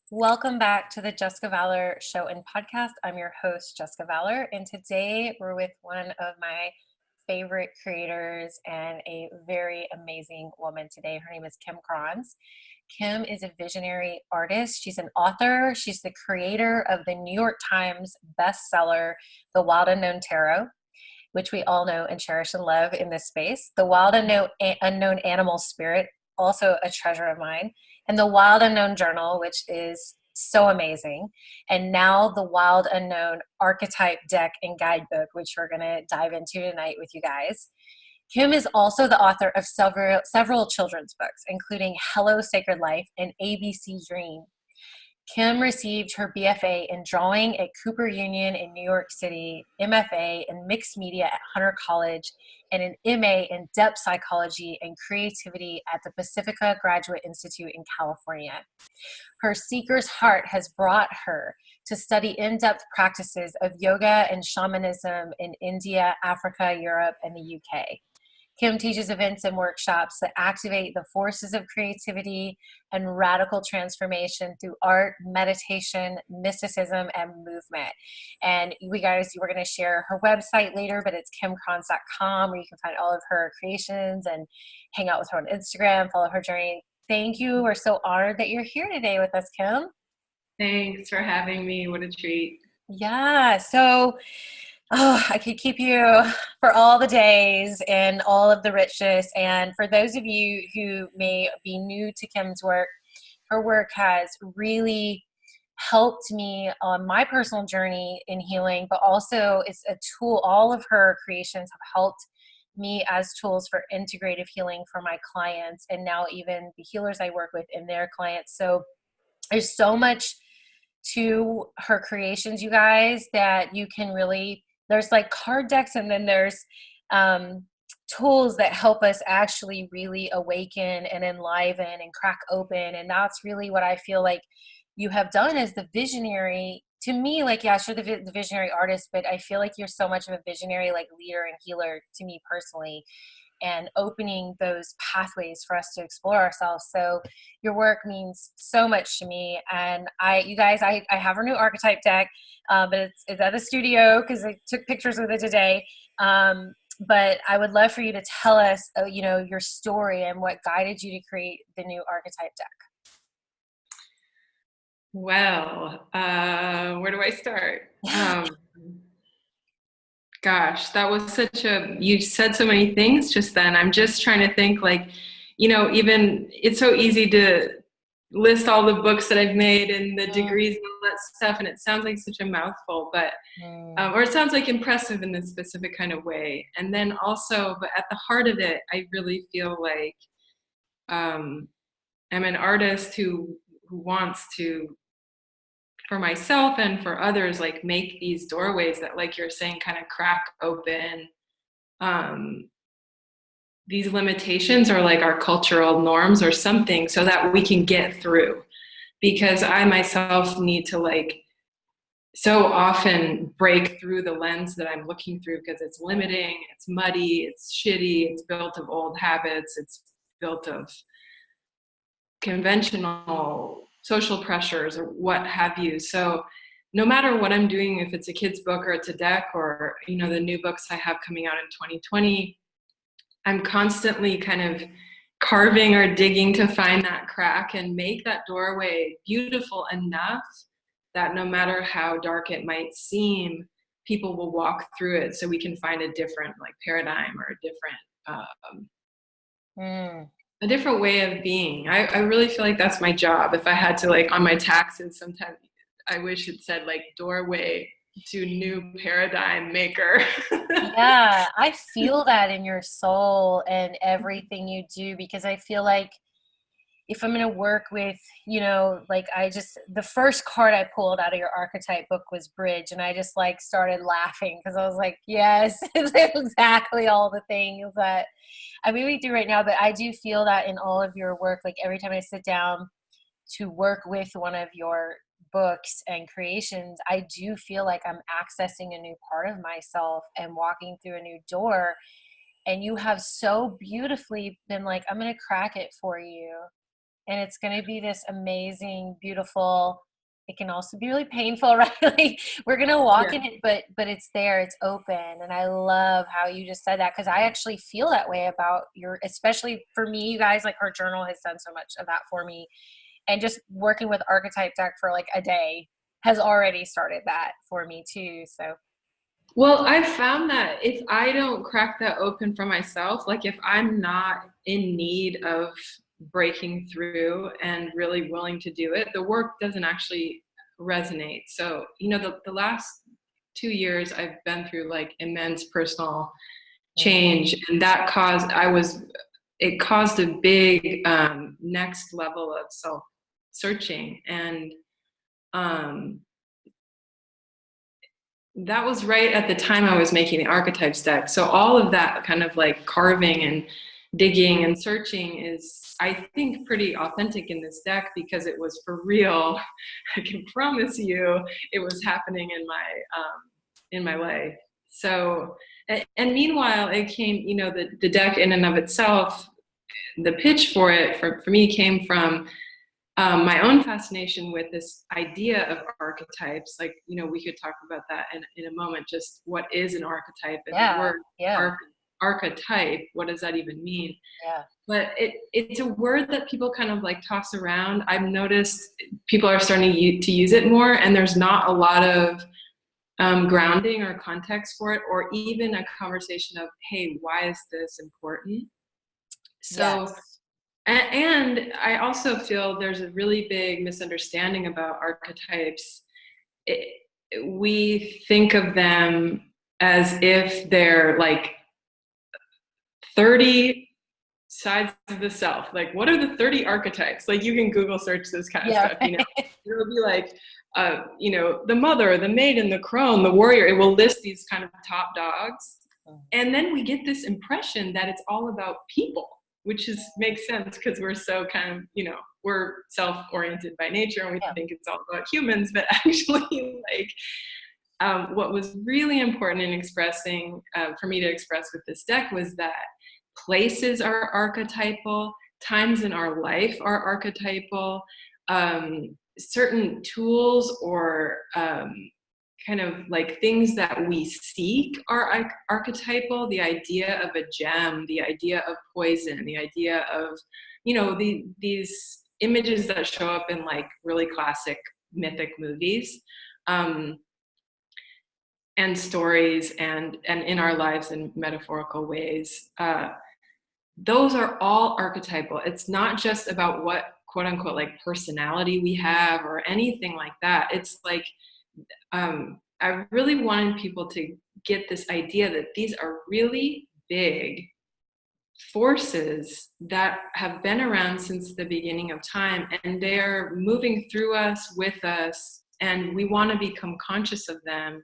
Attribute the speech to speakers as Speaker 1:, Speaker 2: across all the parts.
Speaker 1: Welcome back to the Jessica Valor show and podcast. I'm your host, Jessica Valor, and today we're with one of my favorite creators and a very amazing woman today. Her name is Kim Krans. Kim is a visionary artist. She's an author. She's the creator of the New York Times bestseller, The Wild Unknown Tarot, which we all know and cherish and love in this space. The Wild Unknown Animal Spirit, also a treasure of mine, and the Wild Unknown Journal, which is so amazing. And now the Wild Unknown Archetype deck and guidebook, which we're going to dive into tonight with you guys. Kim is also the author of several children's books, including Hello Sacred Life and ABC Dream. Kim received her BFA in drawing at Cooper Union in New York City, MFA in mixed media at Hunter College, and an MA in depth psychology and creativity at the Pacifica Graduate Institute in California. Her seeker's heart has brought her to study in-depth practices of yoga and shamanism in India, Africa, Europe, and the UK. Kim teaches events and workshops that activate the forces of creativity and radical transformation through art, meditation, mysticism, and movement. And we're going to share her website later, but it's kimkrans.com, where you can find all of her creations and hang out with her on Instagram, follow her journey. Thank you. We're so honored that you're here today with us, Kim.
Speaker 2: Thanks for having me. What a treat.
Speaker 1: Yeah. So, I could keep you for all the days and all of the richness. And for those of you who may be new to Kim's work, her work has really helped me on my personal journey in healing, but also it's a tool. All of her creations have helped me as tools for integrative healing for my clients, and now even the healers I work with and their clients. So there's so much to her creations, you guys, that you can really, there's like card decks, and then there's tools that help us actually really awaken and enliven and crack open. And that's really what I feel like you have done as the visionary. To me, like, yeah, sure, the visionary artist, but I feel like you're so much of a visionary, like, leader and healer to me personally, and opening those pathways for us to explore ourselves. So your work means so much to me. And you guys, I have her new Archetype deck, but it's at the studio because I took pictures with it today. But I would love for you to tell us, your story and what guided you to create the new Archetype deck.
Speaker 2: Well, where do I start? Gosh, that was you said so many things just then. I'm just trying to think, like, even it's so easy to list all the books that I've made and the degrees and all that stuff, and it sounds like such a mouthful, but or it sounds like impressive in a specific kind of way. And then also, but at the heart of it, I really feel like I'm an artist who wants to, for myself and for others, like, make these doorways that, like you're saying, kind of crack open these limitations or like our cultural norms or something, so that we can get through. Because I myself need to, like, so often break through the lens that I'm looking through, because it's limiting, it's muddy, it's shitty, it's built of old habits, it's built of conventional social pressures or what have you. So no matter what I'm doing, if it's a kid's book or it's a deck or, the new books I have coming out in 2020, I'm constantly kind of carving or digging to find that crack and make that doorway beautiful enough that no matter how dark it might seem, people will walk through it, so we can find a different, like, paradigm or a different way of being. I really feel like that's my job. If I had to, like, on my taxes, sometimes I wish it said, like, doorway to new paradigm maker.
Speaker 1: Yeah, I feel that in your soul and everything you do, because I feel like if I'm going to work with, the first card I pulled out of your Archetype book was Bridge. And I just, like, started laughing because I was like, yes, it's exactly all the things that I really do right now. But I do feel that in all of your work, like, every time I sit down to work with one of your books and creations, I do feel like I'm accessing a new part of myself and walking through a new door. And you have so beautifully been like, I'm going to crack it for you. and it's going to be this amazing, beautiful. It can also be really painful, right? Like we're going to walk in it, but it's there, it's open. And I love how you just said that, because I actually feel that way about your, especially for me, you guys, like her journal has done so much of that for me. And just working with Archetype deck for like a day has already started that for me too. So
Speaker 2: well, I found that if I don't crack that open for myself, like if I'm not in need of breaking through and really willing to do it, the work doesn't actually resonate. So, you know, the last 2 years I've been through like immense personal change, and that caused, it caused a big next level of self searching. And that was right at the time I was making the Archetypes deck. So all of that kind of like carving and digging and searching is, I think, pretty authentic in this deck, because it was for real. I can promise you it was happening in my life. So, and meanwhile, it came, you know, the deck in and of itself, the pitch for it for me came from my own fascination with this idea of archetypes. Like, you know, we could talk about that in a moment, just what is an archetype, and the word archetype, what does that even mean? But it's a word that people kind of like toss around. I've noticed people are starting to use it more, and there's not a lot of grounding or context for it, or even a conversation of, hey, why is this important? So and I also feel there's a really big misunderstanding about archetypes. We think of them as if they're like 30 sides of the self. Like, what are the 30 archetypes? Like, you can Google search this kind of stuff, you know. It'll be like, you know, the mother, the maiden, the crone, the warrior. It will list these kind of top dogs. And then we get this impression that it's all about people, which makes sense, because we're so kind of, you know, we're self-oriented by nature, and we think it's all about humans. But actually, like, what was really important in expressing, for me to express with this deck, was that places are archetypal, times in our life are archetypal, certain tools or kind of like things that we seek are archetypal. The idea of a gem, the idea of poison, the idea of, you know, these images that show up in like really classic mythic movies, and stories, and in our lives in metaphorical ways. Those are all archetypal. It's not just about what quote unquote like personality we have or anything like that. It's like, I really wanted people to get this idea that these are really big forces that have been around since the beginning of time, and they're moving through us, with us, and we want to become conscious of them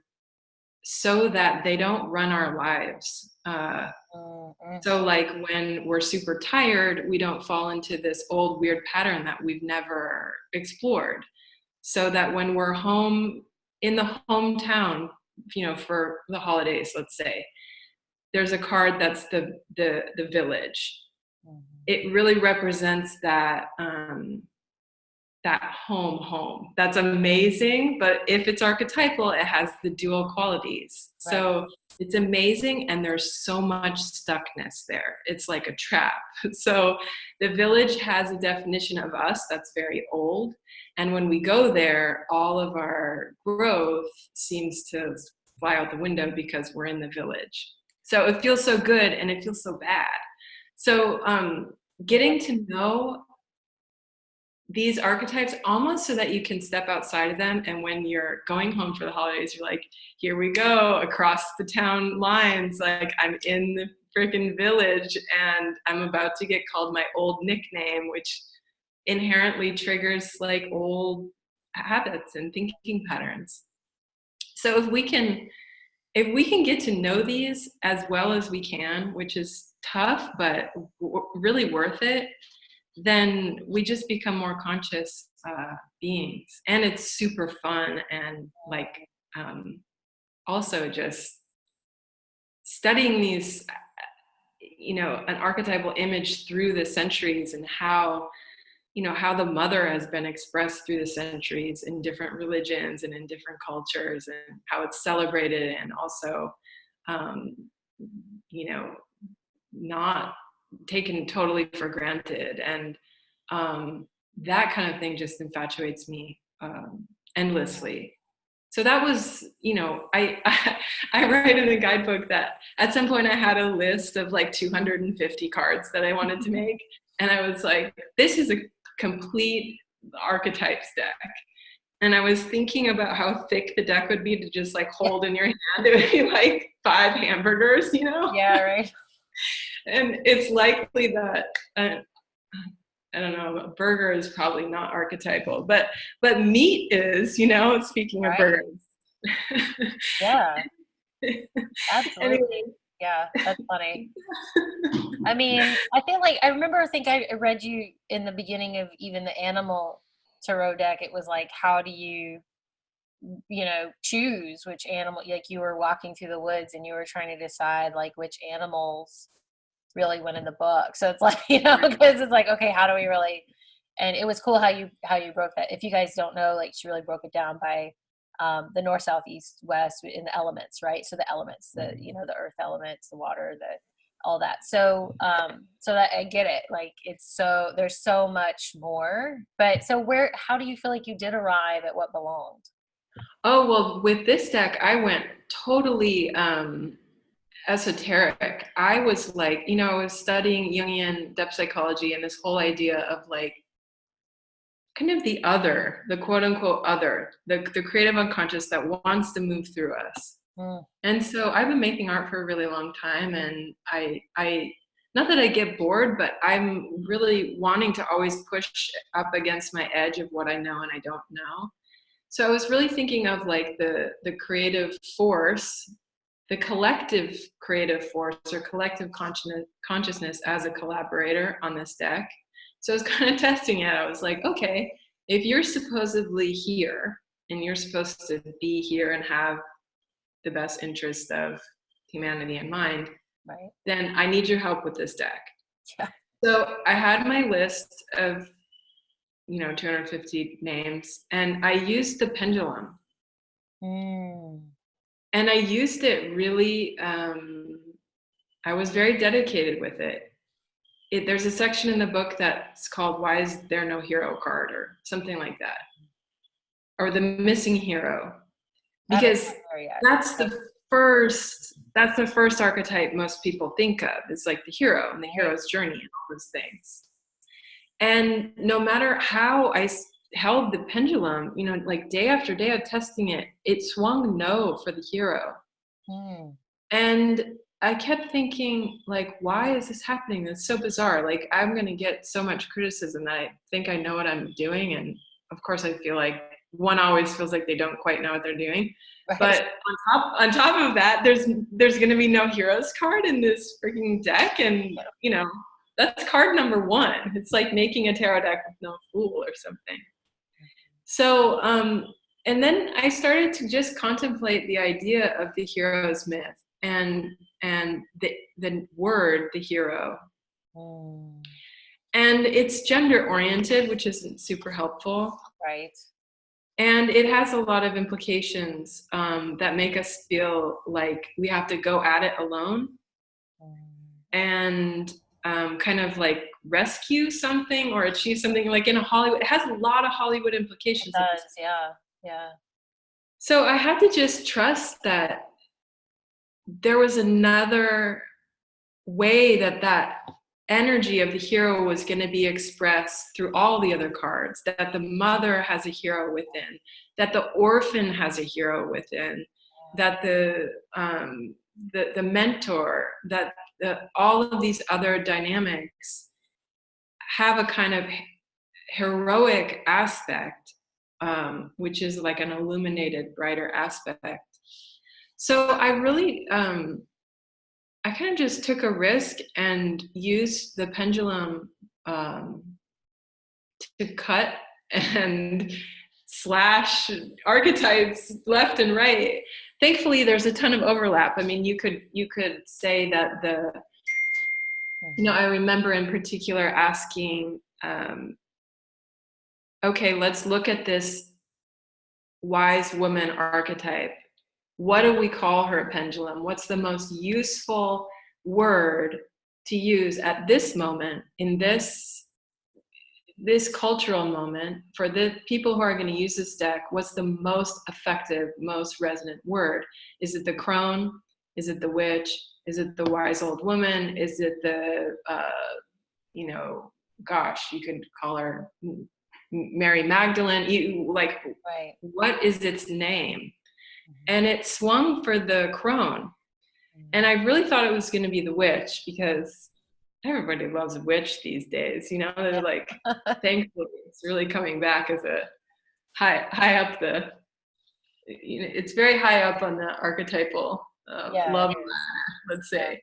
Speaker 2: so that they don't run our lives. So like when we're super tired, we don't fall into this old weird pattern that we've never explored. So that when we're home in the hometown, you know, for the holidays, let's say, there's a card that's the village. It really represents that that home. That's amazing. But if it's archetypal, it has the dual qualities. So it's amazing, and there's so much stuckness there. It's like a trap. So the village has a definition of us that's very old. And when we go there, all of our growth seems to fly out the window because we're in the village. So it feels so good, and it feels so bad. So getting to know these archetypes almost so that you can step outside of them, and when you're going home for the holidays, you're like, here we go, across the town lines, like I'm in the freaking village, and I'm about to get called my old nickname, which inherently triggers like old habits and thinking patterns. So if we can get to know these as well as we can, which is tough but really worth it, then we just become more conscious beings. And it's super fun, and like also just studying these, you know, an archetypal image through the centuries, and how how the mother has been expressed through the centuries in different religions and in different cultures, and how it's celebrated and also, not taken totally for granted. And that kind of thing just infatuates me endlessly. So that was, I write in the guidebook that at some point I had a list of like 250 cards that I wanted to make. And I was like, this is a complete Archetypes deck. And I was thinking about how thick the deck would be to just like hold in your hand. It would be like 5 hamburgers,
Speaker 1: Yeah, right.
Speaker 2: And it's likely that, I don't know, a burger is probably not archetypal, but meat is, speaking of burgers.
Speaker 1: Yeah, absolutely.
Speaker 2: Anyway.
Speaker 1: Yeah, that's funny. I mean, I think I read you in the beginning of even the animal tarot deck. It was like, how do you, choose which animal, like you were walking through the woods and you were trying to decide like which animals really went in the book. So it's like, because it's like, okay, how do we really, and it was cool how you broke that. If you guys don't know, like she really broke it down by the north, south, east, west in the elements, right? So the elements, the the earth elements, the water, all that. So so that I get it. Like there's so much more. But so how do you feel like you did arrive at what belonged?
Speaker 2: Oh, well, with this deck, I went totally esoteric. I was like, I was studying Jungian depth psychology and this whole idea of like kind of the other, the quote unquote other, the creative unconscious that wants to move through us. And so I've been making art for a really long time, and I not that I get bored, but I'm really wanting to always push up against my edge of what I know and I don't know. So I was really thinking of like the creative force, the collective creative force or collective consciousness as a collaborator on this deck. So I was kind of testing it. I was like, okay, if you're supposedly here and you're supposed to be here and have the best interest of humanity in mind,
Speaker 1: right,
Speaker 2: then I need your help with this deck.
Speaker 1: Yeah.
Speaker 2: So I had my list of 250 names, and I used the pendulum. And I used it really, I was very dedicated with it. There's a section in the book that's called "Why Is There No Hero Card?" or something like that, or the missing hero, because that's the first archetype most people think of. It's like the hero and the hero's journey and all those things. And no matter how I held the pendulum, like day after day of testing it, it swung no for the hero. And I kept thinking, like, why is this happening? That's so bizarre. Like, I'm going to get so much criticism that I think I know what I'm doing. And of course, I feel like one always feels like they don't quite know what they're doing. Right. But on top of that, there's going to be no heroes card in this freaking deck. And, that's card number 1. It's like making a tarot deck with no fool or something. So, and then I started to just contemplate the idea of the hero's myth and the word, the hero. And it's gender oriented, which isn't super helpful.
Speaker 1: Right.
Speaker 2: And it has a lot of implications that make us feel like we have to go at it alone. And kind of like rescue something or achieve something, like in Hollywood. It has a lot of Hollywood implications.
Speaker 1: It does, yeah.
Speaker 2: So I had to just trust that there was another way that energy of the hero was going to be expressed through all the other cards, that the mother has a hero within, that the orphan has a hero within, that the mentor, that all of these other dynamics have a kind of heroic aspect, which is like an illuminated, brighter aspect. So I really, I kind of just took a risk and used the pendulum to cut and slash archetypes left and right. Thankfully, there's a ton of overlap. I mean, you could say that I remember in particular asking okay, let's look at this wise woman archetype. What do we call her pendulum? What's the most useful word to use at this moment, in this cultural moment, for the people who are going to use this deck? What's the most effective, most resonant word? Is it the crone? Is it the witch? Is it the wise old woman? Is it the gosh, you could call her Mary Magdalene?
Speaker 1: Right.
Speaker 2: What is its name? And it swung for the crone. And I really thought it was going to be the witch, because everybody loves a witch these days. They're like, thankfully, it's really coming back as a high up the, it's very high up on the archetypal love ladder, let's say.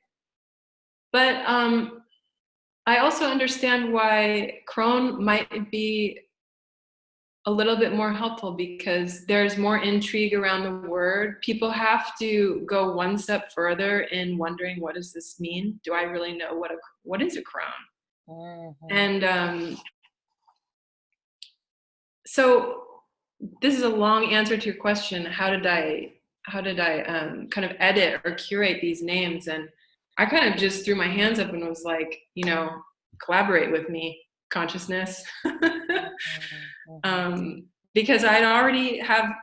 Speaker 2: But I also understand why crone might be a little bit more helpful, because there's more intrigue around the word. People have to go one step further in wondering, what does this mean? Do I really know what is a crone? Mm-hmm. And so this is a long answer to your question. How did I kind of edit or curate these names? And I kind of just threw my hands up and was like, collaborate with me, consciousness. Because I'd already have,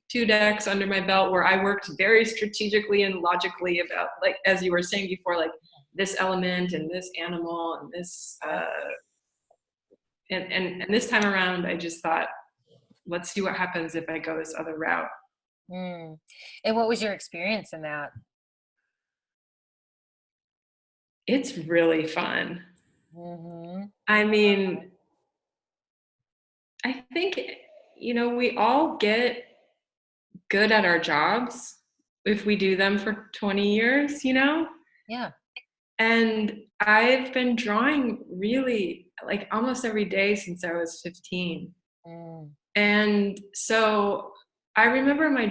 Speaker 2: two decks under my belt where I worked very strategically and logically about, like, as you were saying before, like this element and this animal and this, and this time around, I just thought, let's see what happens if I go this other route.
Speaker 1: And what was your experience in that?
Speaker 2: It's really fun.
Speaker 1: Mm-hmm.
Speaker 2: I mean, I think, we all get good at our jobs if we do them for 20 years,
Speaker 1: Yeah.
Speaker 2: And I've been drawing really like almost every day since I was 15. And so I remember my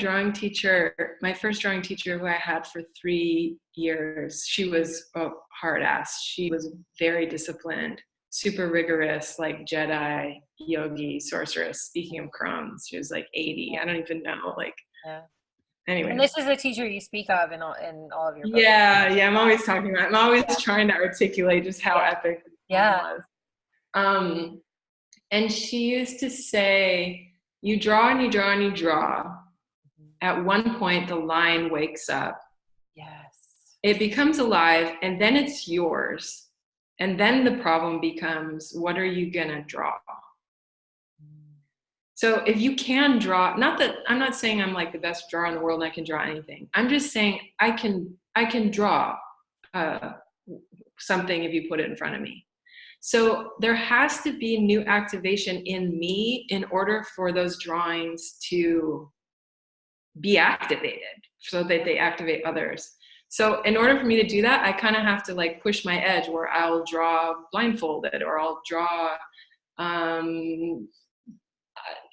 Speaker 2: first drawing teacher, who I had for 3 years. She was a hard ass. She was very disciplined, super rigorous, like Jedi, yogi, sorceress. Speaking of crones, she was like 80. I don't even know. Anyway.
Speaker 1: And this is a teacher you speak of in all of your books.
Speaker 2: Yeah. I'm always talking about. I'm always trying to articulate just how epic it was. And she used to say, you draw and you draw and you draw. At one point, the line wakes up.
Speaker 1: Yes.
Speaker 2: It becomes alive, and then it's yours. And then the problem becomes, what are you going to draw? So if you can draw, I'm not saying I'm like the best drawer in the world and I can draw anything. I'm just saying I can draw something if you put it in front of me. So there has to be new activation in me in order for those drawings to be activated, so that they activate others. So in order for me to do that, I kind of have to like push my edge, where I'll draw blindfolded, or I'll draw,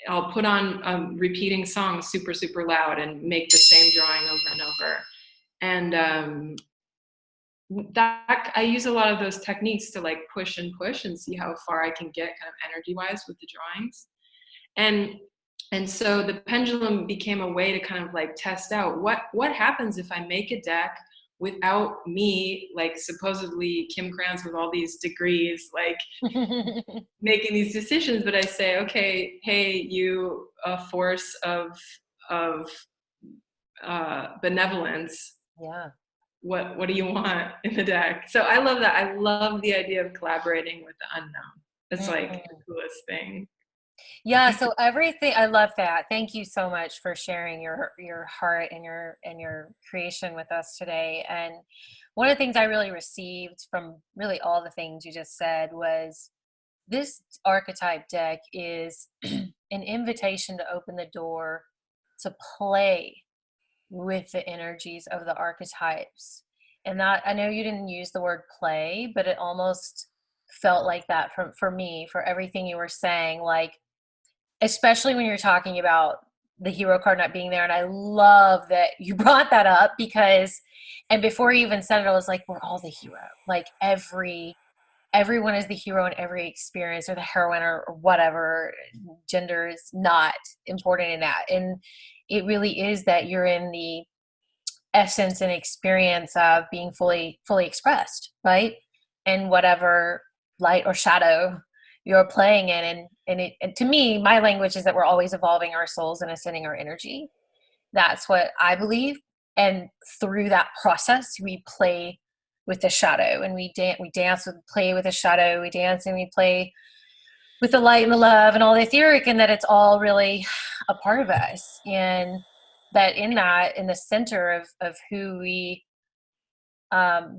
Speaker 2: I'll put on a repeating song super, super loud and make the same drawing over and over. And that I use a lot of those techniques to like push and see how far I can get kind of energy wise with the drawings. And so the pendulum became a way to kind of like test out what happens if I make a deck without me, like supposedly Kim Krans with all these degrees, like making these decisions. But I say, okay, hey, you, a force of benevolence.
Speaker 1: Yeah.
Speaker 2: What do you want in the deck? So I love that. I love the idea of collaborating with the unknown. It's like the coolest thing.
Speaker 1: Yeah, so everything, I love that. Thank you so much for sharing your heart and your creation with us today. And one of the things I really received from really all the things you just said was, this archetype deck is an invitation to open the door to play with the energies of the archetypes. And that, I know you didn't use the word play, but it almost felt like that for me, for everything you were saying, like, especially when you're talking about the hero card not being there. And I love that you brought that up, because, and before you even said it, I was like, we're all the hero. Like every everyone is the hero in every experience, or the heroine, or whatever. Gender is not important in that. And it really is that you're in the essence and experience of being fully expressed, right? And whatever light or shadow you're playing in. And to me, my language is that we're always evolving our souls and ascending our energy. That's what I believe. And through that process, we play with the shadow, and we dance with, play with the shadow. We dance and we play with the light and the love and all the etheric, and that it's all really a part of us. And that in the center of who we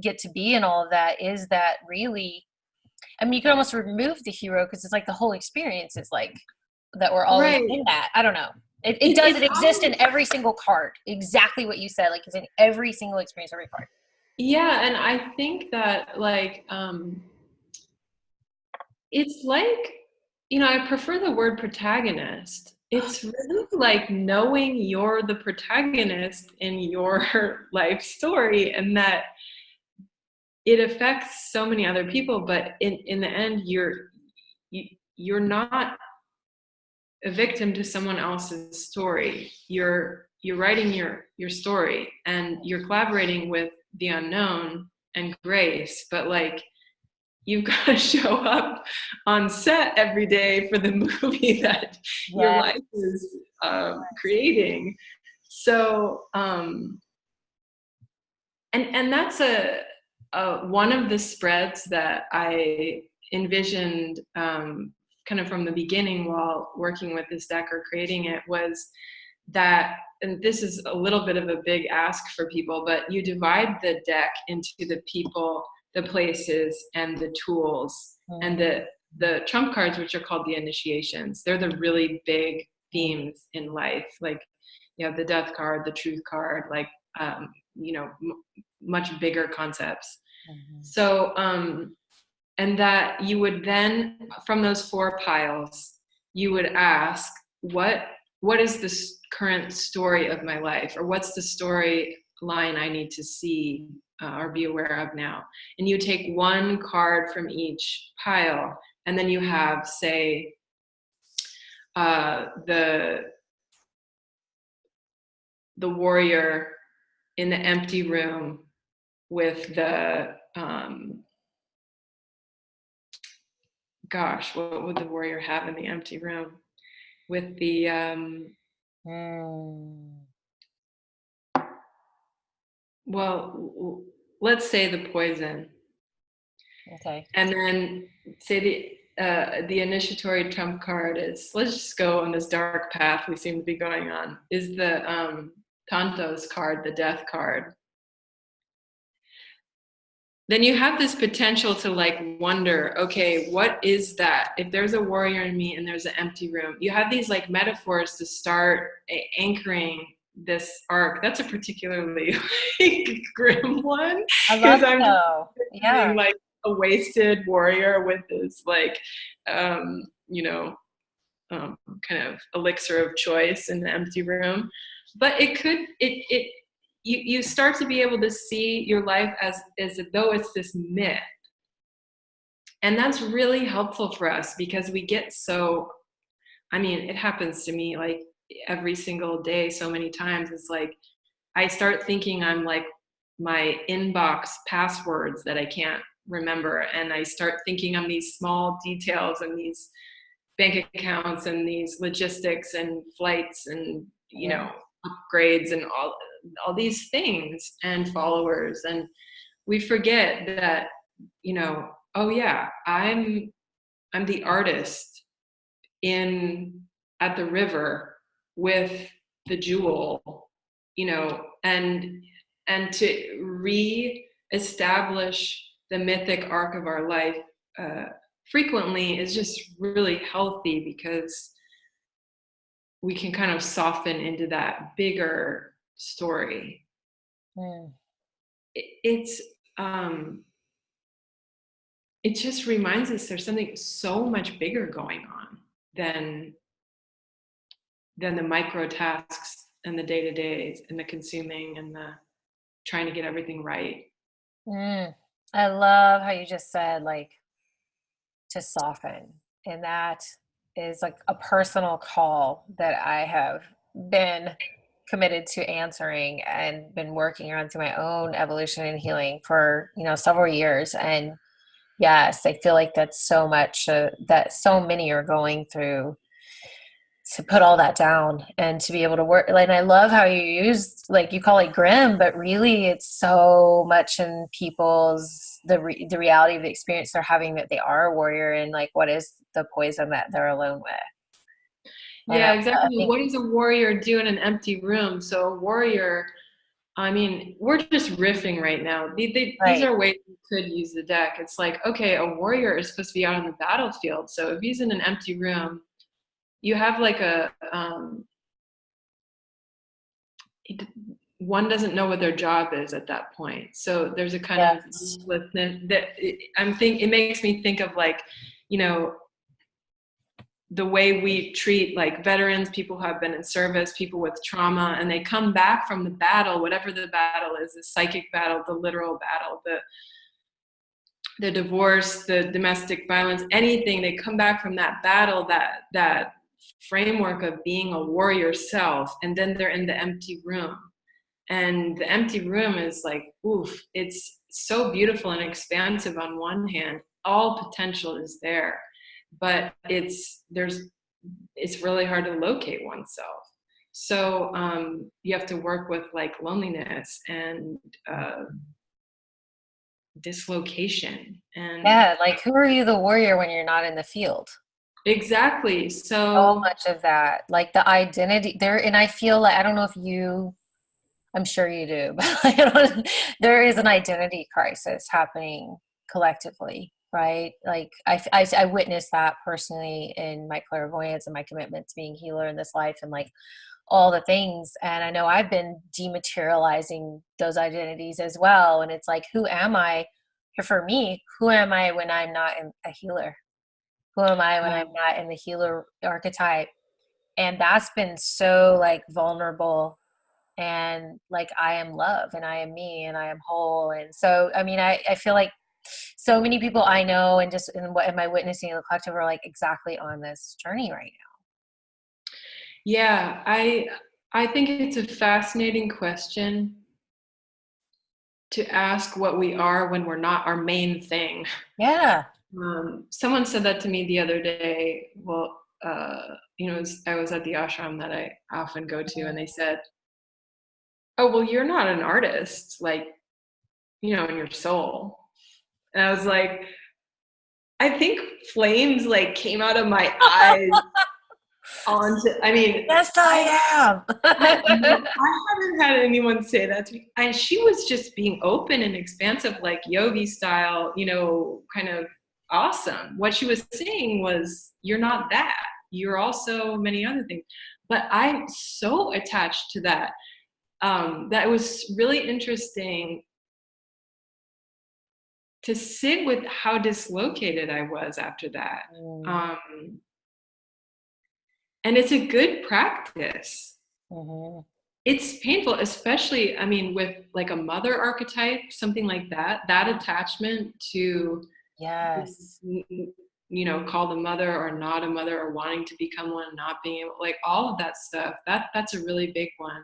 Speaker 1: get to be and all of that is that really, I mean, you can almost remove the hero, because it's like the whole experience is like that we're always
Speaker 2: Right.
Speaker 1: in that. I don't know. It does. It exists in
Speaker 2: always,
Speaker 1: every single card. Exactly what you said. Like, it's in every single experience, every card.
Speaker 2: yeah, and I think that like it's like, you know, I prefer the word protagonist. It's really like knowing you're the protagonist in your life story, and that it affects so many other people, but in the end you're not a victim to someone else's story. You're writing your story, and you're collaborating with the unknown and grace, but like you've got to show up on set every day for the movie that your life is creating. So and that's a one of the spreads that I envisioned kind of from the beginning while working with this deck or creating it, was that, and this is a little bit of a big ask for people, but you divide the deck into the people, the places, and the tools. And the trump cards, which are called the initiations, they're the really big themes in life. Like, you know, the death card, the truth card, like, you know, much bigger concepts. So, and that you would then, from those 4 piles, you would ask, what is this current story of my life, or what's the story line I need to see or be aware of now? And you take 1 card from each pile, and then you have, say, the warrior in the empty room with the gosh, what would the warrior have in the empty room with the well, let's say the poison.
Speaker 1: Okay.
Speaker 2: And then say the initiatory trump card is, let's just go on this dark path we seem to be going on, is the Tantos card, the death card. Then you have this potential to like wonder, okay, what is that? If there's a warrior in me and there's an empty room, you have these like metaphors to start anchoring this arc. That's a particularly like, grim one, because I'm just like a wasted warrior with this like you know, kind of elixir of choice in the empty room. But it could you start to be able to see your life as though it's this myth. And that's really helpful for us, because we get so, I mean, it happens to me like every single day so many times. It's like I start thinking I'm like my inbox passwords that I can't remember, and I start thinking I'm these small details and these bank accounts and these logistics and flights and, you know, upgrades and all these things and followers. And we forget that, you know, oh yeah, I'm the artist at the river with the jewel, you know, and to re-establish the mythic arc of our life frequently is just really healthy, because we can kind of soften into that bigger story. It just reminds us there's something so much bigger going on than the micro tasks and the day-to-days and the consuming and the trying to get everything right.
Speaker 1: I love how you just said, like, to soften. And that is like a personal call that I have been committed to answering and been working on through my own evolution and healing for, several years. And yes, I feel like that's so much that so many are going through, to put all that down and to be able to work. Like, and I love how you use, like, you call it grim, but really it's so much in people's, the reality of the experience they're having, that they are a warrior, and like, what is the poison that they're alone with. And
Speaker 2: Yeah,
Speaker 1: I
Speaker 2: exactly.
Speaker 1: think,
Speaker 2: What does a warrior do in an empty room? So a warrior, I mean, we're just riffing right now. These
Speaker 1: right.
Speaker 2: are ways you could use the deck. It's like, okay, a warrior is supposed to be out on the battlefield. So if he's in an empty room, you have like one doesn't know what their job is at that point. So there's a kind of
Speaker 1: Yes.
Speaker 2: uselessness that it makes me think of, like, the way we treat like veterans, people who have been in service, people with trauma, and they come back from the battle, whatever the battle is, the psychic battle, the literal battle, the divorce, the domestic violence, anything, they come back from that battle, that framework of being a warrior self, and then they're in the empty room. And the empty room is like, oof, it's so beautiful and expansive on one hand. All potential is there, but it's really hard to locate oneself. So you have to work with like loneliness and dislocation. And
Speaker 1: Yeah. Like, who are you the warrior when you're not in the field?
Speaker 2: exactly.
Speaker 1: So
Speaker 2: So
Speaker 1: much of that, like the identity there. And I feel like, I don't know if you, I'm sure you do, but there is an identity crisis happening collectively, right? Like I witnessed that personally in my clairvoyance and my commitment to being a healer in this life, and like all the things. And I know I've been dematerializing those identities as well. And it's like, who am I? For me, who am I when I'm not a healer? Who am I when I'm not in the healer archetype? And that's been so like vulnerable, and like, I am love, and I am me, and I am whole. And so, I mean, I feel like so many people I know, and just in what am I witnessing in the collective, are like exactly on this journey right
Speaker 2: yeah, I think it's a fascinating question to ask what we are when we're not our main thing.
Speaker 1: now. Yeah.
Speaker 2: Someone said that to me the other day. Well, I was at the ashram that I often go to, and they said, "Oh, well, you're not an artist, like, in your soul." And I was like, I think flames like came out of my eyes onto. I mean,
Speaker 1: Yes, I am.
Speaker 2: I haven't had anyone say that to me. And she was just being open and expansive, like yogi style, kind of awesome. What she was saying was, you're not that. You're also many other things. But I'm so attached to that. That was really interesting to sit with how dislocated I was after that. And it's a good practice.
Speaker 1: Mm-hmm.
Speaker 2: It's painful, especially, I mean, with like a mother archetype, something like that attachment to,
Speaker 1: Yes.
Speaker 2: called a mother or not a mother, or wanting to become one, not being able, like all of that stuff, that's a really big one.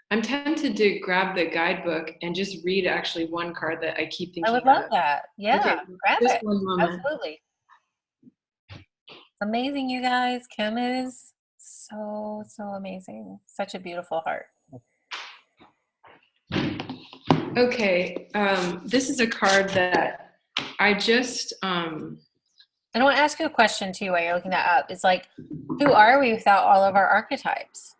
Speaker 2: I'm tempted to grab the guidebook and just read actually one card that I keep
Speaker 1: I
Speaker 2: thinking
Speaker 1: would love
Speaker 2: of.
Speaker 1: that. Yeah.
Speaker 2: Okay,
Speaker 1: Grab
Speaker 2: just
Speaker 1: it.
Speaker 2: one moment.
Speaker 1: Absolutely. Amazing, you guys. Kim is so, so amazing. Such a beautiful heart.
Speaker 2: Okay, this is a card that I just
Speaker 1: I want to ask you a question too while you're looking that up. It's like, who are we without all of our archetypes?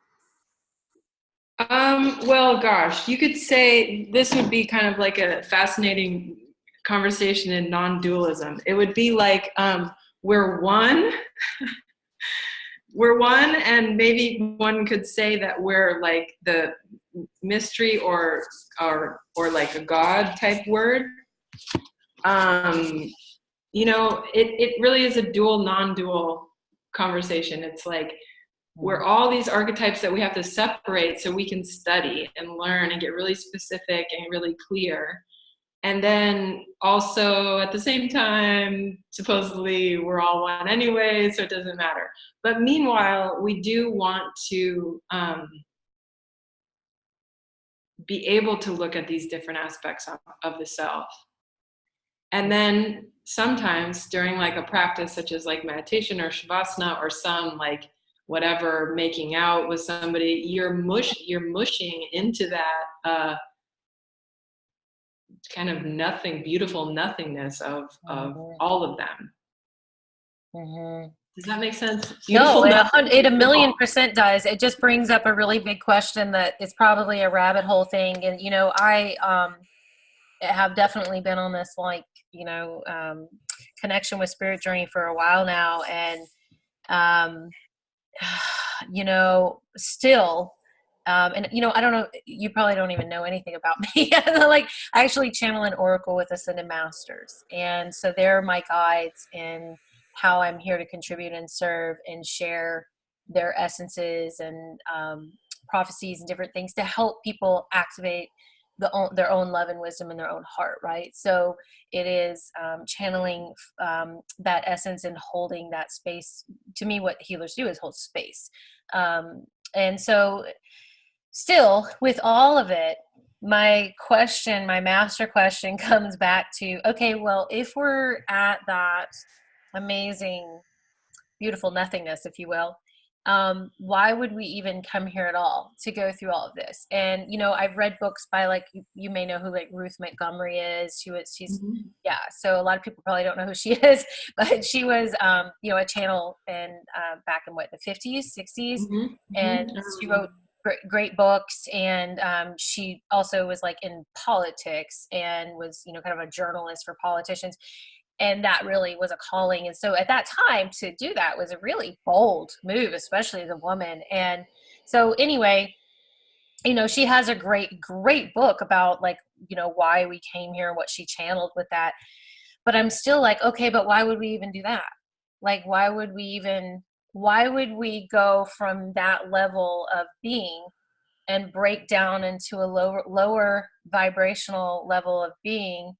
Speaker 2: well, gosh, you could say this would be kind of like a fascinating conversation in non-dualism. It would be like, we're one, we're one, and maybe one could say that we're like the mystery or like a God type word. It really is a dual, non-dual conversation. It's like, we're all these archetypes that we have to separate so we can study and learn and get really specific and really clear. And then also at the same time, supposedly we're all one anyway, so it doesn't matter. But meanwhile, we do want to be able to look at these different aspects of the self. And then sometimes during like a practice such as like meditation or shavasana or some like whatever, making out with somebody, you're mushing into that kind of nothing, beautiful nothingness of all of them.
Speaker 1: Mm-hmm.
Speaker 2: Does that make sense?
Speaker 1: No,
Speaker 2: Beautiful nothing.
Speaker 1: it a million percent does. It just brings up a really big question that is probably a rabbit hole thing. And, you know, I have definitely been on this, like, you know, connection with spirit journey for a while now. And, you know, still, and, you know, I don't know, you probably don't even know anything about me. Like, I actually channel an oracle with Ascended Masters. And so they're my guides in how I'm here to contribute and serve and share their essences and prophecies and different things to help people activate their own love and wisdom in their own heart, right? So it is channeling that essence and holding that space. To me, what healers do is hold space. And so still, with all of it, my master question comes back to, okay, well, if we're at that amazing, beautiful nothingness, if you will, why would we even come here at all to go through all of this? And, you know, I've read books by, like, you may know who, like, Ruth Montgomery is. She's yeah. So a lot of people probably don't know who she is, but she was, you know, a channel in back in what, the 50s, 60s. And she wrote great books. And she also was like in politics and was, you know, kind of a journalist for politicians. And that really was a calling. And so at that time to do that was a really bold move, especially as a woman. And so anyway, you know, she has a great book about, like, you know, why we came here and what she channeled with that. But I'm still like, okay, but why would we even do that? Like, why would we go from that level of being and break down into a lower vibrational level of being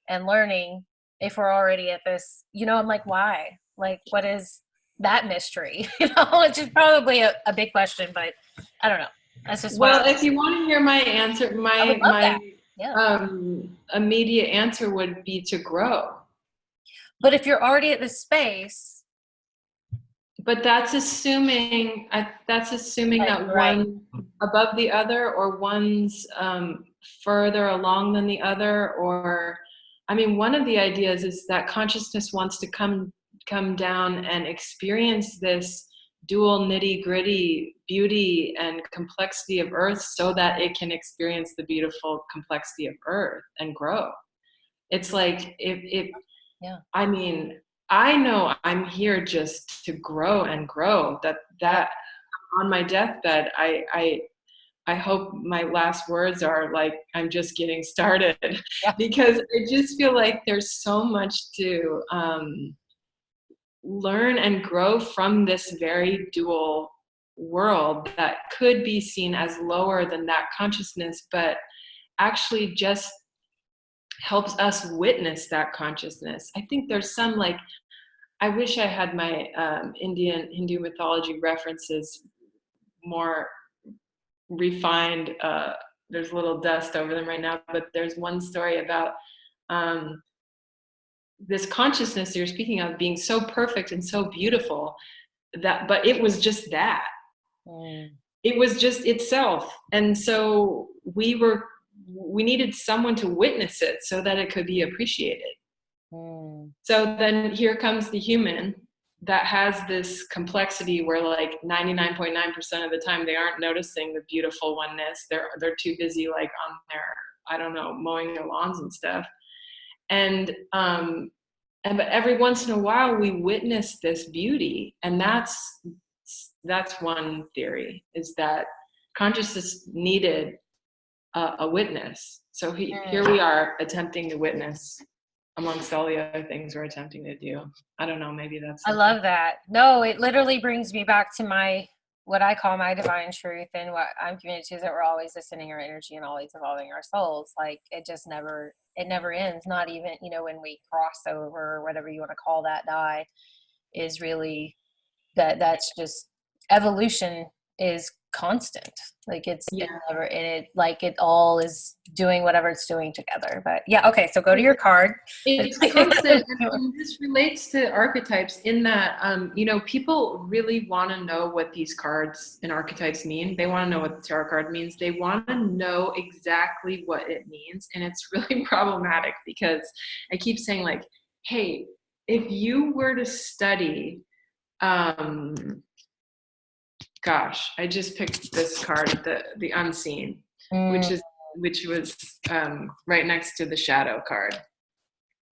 Speaker 1: and learning if we're already at this, you know? I'm like, why? Like, what is that mystery? You know, which is probably a big question, but I don't know. That's just
Speaker 2: well, if you want to hear my answer,
Speaker 1: I would love that.
Speaker 2: Immediate answer would be to grow.
Speaker 1: But if you're already at this space,
Speaker 2: but that's assuming that one above the other, or one's further along than the other. Or, I mean, one of the ideas is that consciousness wants to come down and experience this dual nitty-gritty beauty and complexity of Earth, so that it can experience the beautiful complexity of Earth and grow. It's like, I mean, I know I'm here just to grow and grow. That on my deathbed, I hope my last words are like, I'm just getting started. Because I just feel like there's so much to learn and grow from this very dual world that could be seen as lower than that consciousness, but actually just helps us witness that consciousness. I think there's some, like, I wish I had my Hindu mythology references more refined. There's a little dust over them right now, but there's one story about this consciousness you're speaking of being so perfect and so beautiful, but it was just that. It was just itself. And so we needed someone to witness it so that it could be appreciated. So then here comes the human that has this complexity where, like, 99.9% of the time they aren't noticing the beautiful oneness. They're too busy, like, on their, I don't know, mowing their lawns and stuff. And but every once in a while we witness this beauty, and that's one theory, is that consciousness needed a witness. So here we are attempting to witness amongst all the other things we're attempting to do. I don't know, maybe that's something.
Speaker 1: I love that. No, it literally brings me back to what I call my divine truth, and what I'm committed to, is that we're always ascending our energy and always evolving our souls. Like, it just never it never ends. Not even, you know, when we cross over or whatever you want to call that die, is really that's just evolution is constant. Like it never, it like it all is doing whatever it's doing together. But yeah, okay, so go to your card.
Speaker 2: It's constant, and this relates to archetypes in that, you know, people really want to know what these cards and archetypes mean. They want to know what the tarot card means. They want to know exactly what it means. And it's really problematic because I keep saying like, hey, if you were to study, gosh, I just picked this card, the unseen, which was right next to the shadow card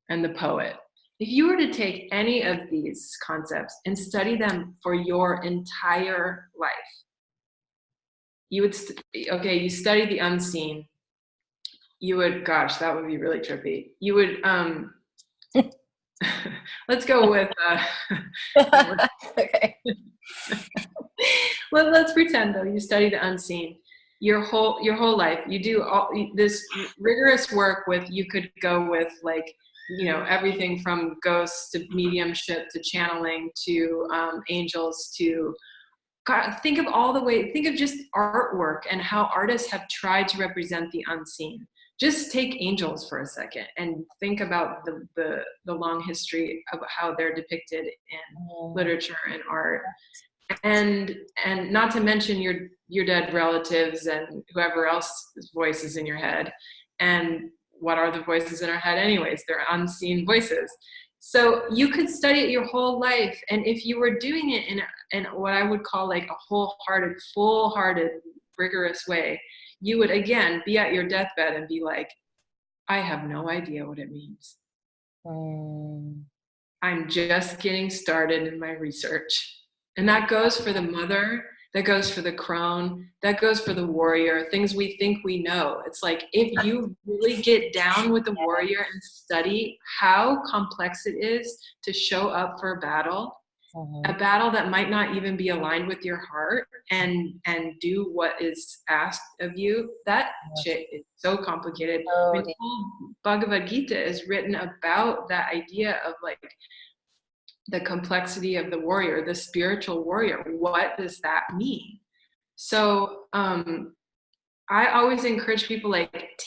Speaker 2: and the poet. If you were to take any of these concepts and study them for your entire life, you would, you study the unseen, you would, gosh, that would be really trippy. You would, let's go with,
Speaker 1: okay.
Speaker 2: Well, let's pretend though, you study the unseen. Your whole life, you do all this rigorous work with, you could go with like, you know, everything from ghosts to mediumship to channeling to angels to, God, think of just artwork and how artists have tried to represent the unseen. Just take angels for a second and think about the long history of how they're depicted in literature and art. And not to mention your dead relatives and whoever else's voice is in your head. And what are the voices in our head anyways? They're unseen voices. So you could study it your whole life. And if you were doing it in what I would call like a wholehearted, full-hearted, rigorous way, you would again be at your deathbed and be like, I have no idea what it means. I'm just getting started in my research. And that goes for the mother, that goes for the crone, that goes for the warrior, things we think we know. It's like, if you really get down with the warrior and study how complex it is to show up for a battle that might not even be aligned with your heart, and do what is asked of you, that shit is so complicated. I mean, the whole Bhagavad Gita is written about that idea of like, the complexity of the warrior, the spiritual warrior. What does that mean? So I always encourage people, like,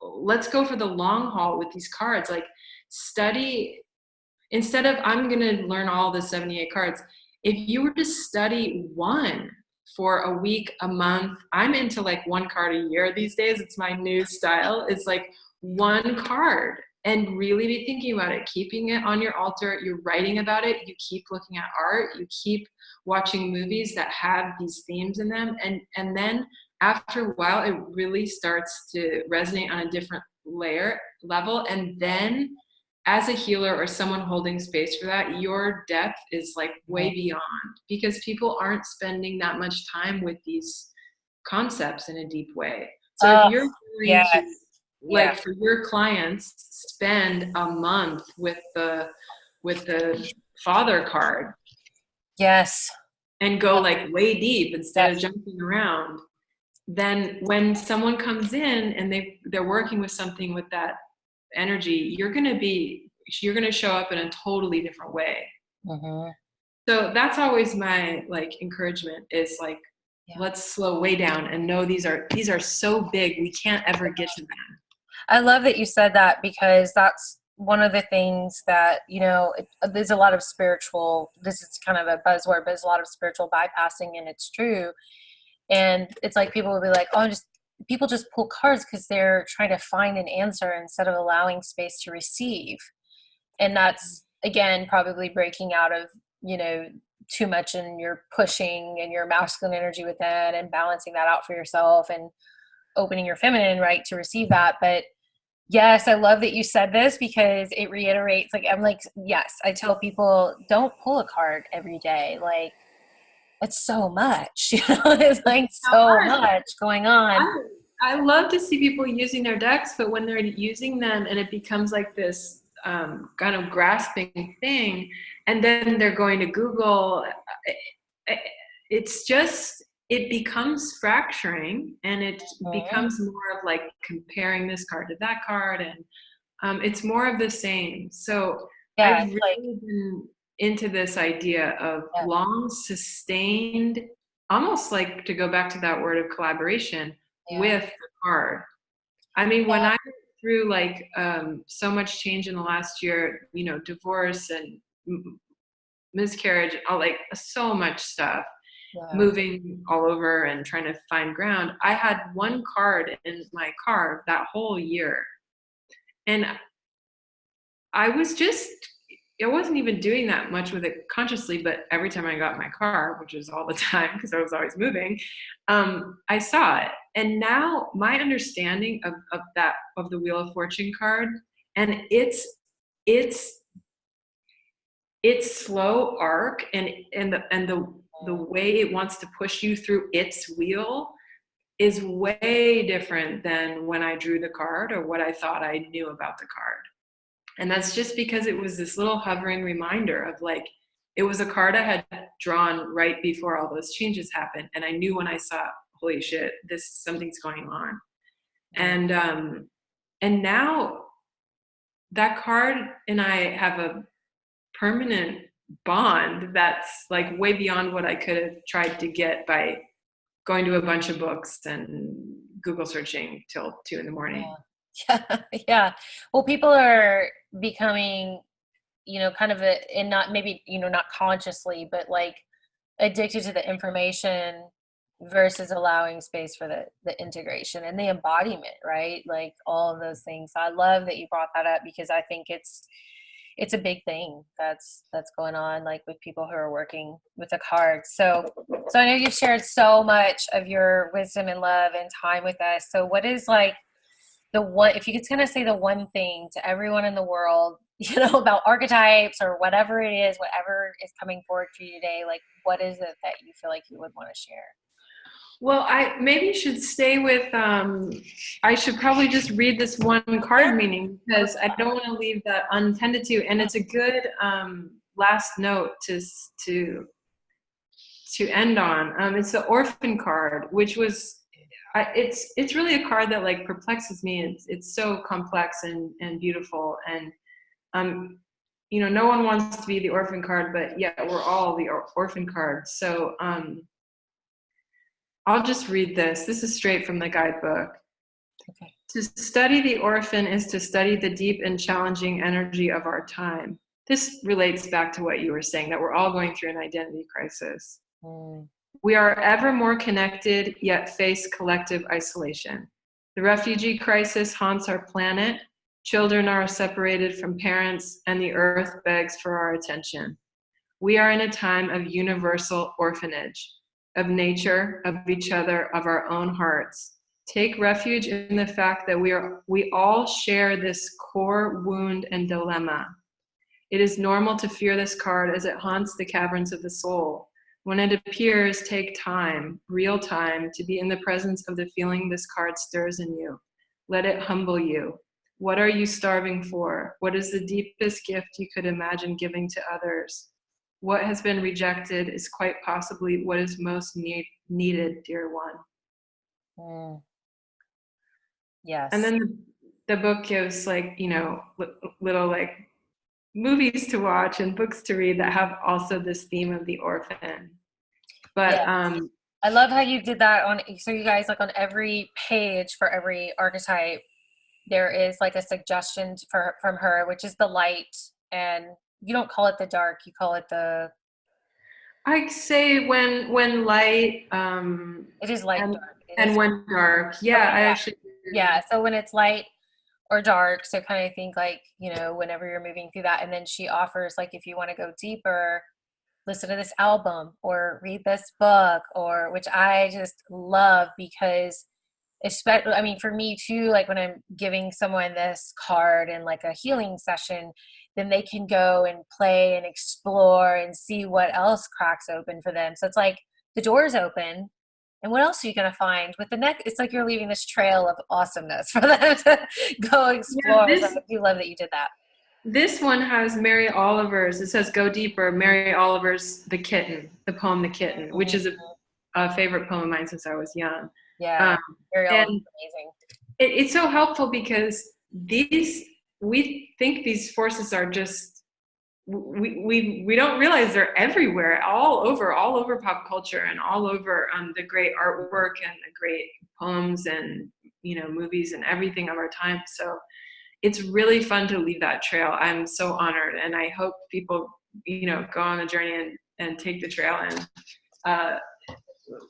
Speaker 2: let's go for the long haul with these cards. Like, study, instead of I'm going to learn all the 78 cards, if you were to study one for a week, a month, I'm into like one card a year these days. It's my new style. It's like one card. And really be thinking about it, keeping it on your altar. You're writing about it. You keep looking at art. You keep watching movies that have these themes in them. And then after a while, it really starts to resonate on a different level. And then as a healer or someone holding space for that, your depth is like way beyond, because people aren't spending that much time with these concepts in a deep way. So if you're going to, like, for your clients, spend a month with the father card.
Speaker 1: Yes.
Speaker 2: And go like way deep instead of jumping around. Then when someone comes in and they're working with something with that energy, you're going to show up in a totally different way. So that's always my like encouragement is like, let's slow way down and know these are so big, we can't ever get to them.
Speaker 1: I love that you said that, because that's one of the things that, you know, there's a lot of spiritual, this is kind of a buzzword, but there's a lot of spiritual bypassing, and it's true. And it's like people will be like, people just pull cards because they're trying to find an answer instead of allowing space to receive. And that's, again, probably breaking out of, you know, too much, and you're pushing and your masculine energy with that and balancing that out for yourself and opening your feminine, right, to receive that. But yes, I love that you said this, because it reiterates, like, I'm like, yes, I tell people, don't pull a card every day. Like, it's so much, you know, it's like so much going on.
Speaker 2: I love to see people using their decks, but when they're using them and it becomes like this kind of grasping thing, and then they're going to Google, it's just, it becomes fracturing, and it
Speaker 1: Mhm.
Speaker 2: becomes more of like comparing this card to that card, and it's more of the same. So
Speaker 1: Yeah,
Speaker 2: I've
Speaker 1: it's like,
Speaker 2: really been into this idea of
Speaker 1: yeah,
Speaker 2: long sustained, almost like, to go back to that word of collaboration
Speaker 1: yeah,
Speaker 2: with the card. I mean, when I went through like so much change in the last year, divorce and miscarriage, all, like, so much stuff,
Speaker 1: yeah,
Speaker 2: moving all over and trying to find ground. I had one card in my car that whole year. And I wasn't even doing that much with it consciously, but every time I got in my car, which is all the time because I was always moving, I saw it. And now my understanding of the Wheel of Fortune card, and its slow arc, and the way it wants to push you through its wheel is way different than when I drew the card or what I thought I knew about the card. And that's just because it was this little hovering reminder of, like, it was a card I had drawn right before all those changes happened. And I knew when I saw, holy shit, something's going on. And now that card and I have a permanent bond that's like way beyond what I could have tried to get by going to a bunch of books and Google searching till 2 a.m.
Speaker 1: yeah, yeah. Well, people are becoming, kind of and not maybe, not consciously, but like addicted to the information versus allowing space for the integration and the embodiment, right? Like all of those things. I love that you brought that up because I think it's a big thing that's going on, like with people who are working with the cards. So I know you've shared so much of your wisdom and love and time with us. So what is like the one, if you could kind of say the one thing to everyone in the world, about archetypes or whatever it is, whatever is coming forward for you today, like what is it that you feel like you would want to share?
Speaker 2: Well, I maybe should stay with, I should probably just read this one
Speaker 1: Yeah.
Speaker 2: card meaning, because I don't want to leave that untended to. And it's a good last note to end on. It's the orphan card, which was, it's really a card that like perplexes me. It's so complex and beautiful. And no one wants to be the orphan card, but yeah, we're all the orphan card. So I'll just read this. This is straight from the guidebook.
Speaker 1: Okay.
Speaker 2: To study the orphan is to study the deep and challenging energy of our time. This relates back to what you were saying, that we're all going through an identity crisis.
Speaker 1: Mm.
Speaker 2: We are ever more connected, yet face collective isolation. The refugee crisis haunts our planet. Children are separated from parents, and the earth begs for our attention. We are in a time of universal orphanage, of nature, of each other, of our own hearts. Take refuge in the fact that we all share this core wound and dilemma. It is normal to fear this card as it haunts the caverns of the soul. When it appears, take time, real time, to be in the presence of the feeling this card stirs in you. Let it humble you. What are you starving for? What is the deepest gift you could imagine giving to others? What has been rejected is quite possibly what is most needed, dear one.
Speaker 1: Mm.
Speaker 2: And
Speaker 1: Yes.
Speaker 2: then the book gives, like, little like movies to watch and books to read that have also this theme of the orphan.
Speaker 1: Yeah.
Speaker 2: But
Speaker 1: I love how you did that so you guys, like on every page for every archetype, there is like a suggestion from her, which is the light, and you don't call it the dark, you call it
Speaker 2: I say when light,
Speaker 1: it is light and
Speaker 2: and
Speaker 1: dark. It is,
Speaker 2: and when dark. Yeah,
Speaker 1: okay,
Speaker 2: I actually
Speaker 1: yeah. So when it's light or dark, so kind of think like, whenever you're moving through that, and then she offers like, if you want to go deeper, listen to this album or read this book, or which I just love because especially, I mean, for me too, like when I'm giving someone this card in like a healing session, then they can go and play and explore and see what else cracks open for them. So it's like the door's open. And what else are you going to find with the neck? It's like you're leaving this trail of awesomeness for them to go
Speaker 2: yeah,
Speaker 1: explore. So I do love that you did that.
Speaker 2: this one has Mary Oliver's. It says "Go Deeper." Mary Oliver's "The Kitten," the poem "The Kitten," which is a a favorite poem of mine since I was young.
Speaker 1: Yeah,
Speaker 2: Um,
Speaker 1: Ariel is
Speaker 2: and
Speaker 1: amazing.
Speaker 2: it's so helpful because we think these forces are just, we don't realize they're everywhere, all over pop culture and all over the great artwork and the great poems and movies and everything of our time. So it's really fun to leave that trail. I'm so honored, and I hope people go on the journey and take the trail, and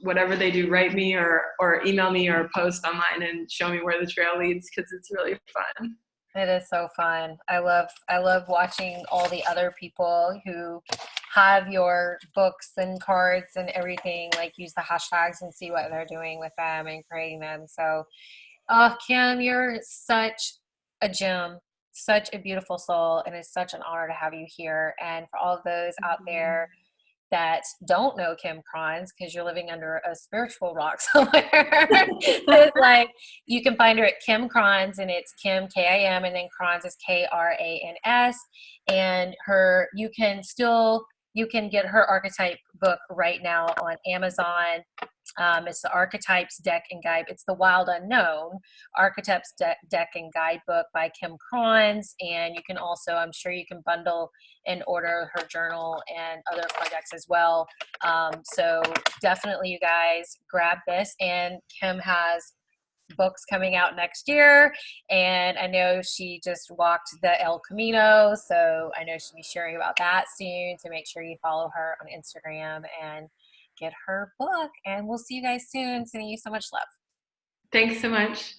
Speaker 2: whatever they do, write me or email me or post online and show me where the trail leads, because it's really fun.
Speaker 1: It is so fun. I love watching all the other people who have your books and cards and everything, like use the hashtags and see what they're doing with them and creating them. So, oh, Kim, you're such a gem, such a beautiful soul, and it's such an honor to have you here. And for all of those out there that don't know Kim Krans, because you're living under a spiritual rock somewhere, it's like you can find her at Kim Krans, and it's Kim Kim, and then Krans is Krans, and you can get her Archetype book right now on Amazon. It's the Archetypes Deck and Guide. It's the Wild Unknown Archetypes Deck and Guidebook by Kim Krans. And you can also, I'm sure you can bundle and order her journal and other projects as well. So definitely, you guys, grab this. And Kim has books coming out next year, and I know she just walked the El Camino, so I know she'll be sharing about that soon. So make sure you follow her on Instagram and get her book, and we'll see you guys soon. Sending you so much love.
Speaker 2: Thanks so much.